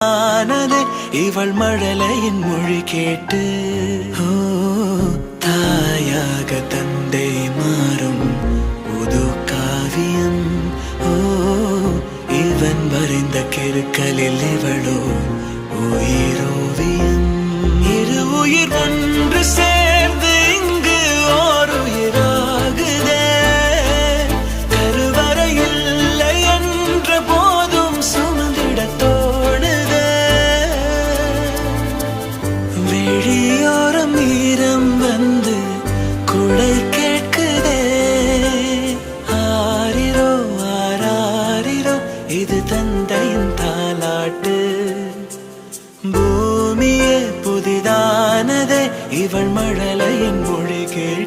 ஆனதே இவள் மழலையின் மொழி கேட்டு. ஓ தாயாக தந்தை மாறும் புது காவியம். ஓ இவன் வரைந்த கிறுக்கலில் இவளோ உயிரோவியம். இரு உயிர் ஒன்று சேர்ந்து இங்கு ஓர் உயிராகுதே. கருவறை இல்லை என்ற போதும் சுமந்திட தோணுதே. வெளியோரம் ஈரம் வந்து குடை கேட்குதே. ஆரிரோ ஆராரிரோ இது தந்தையின் தாலாட்டு. பூமியே புதிதானதே இவள் மழலையின் மொழி கேட்டு.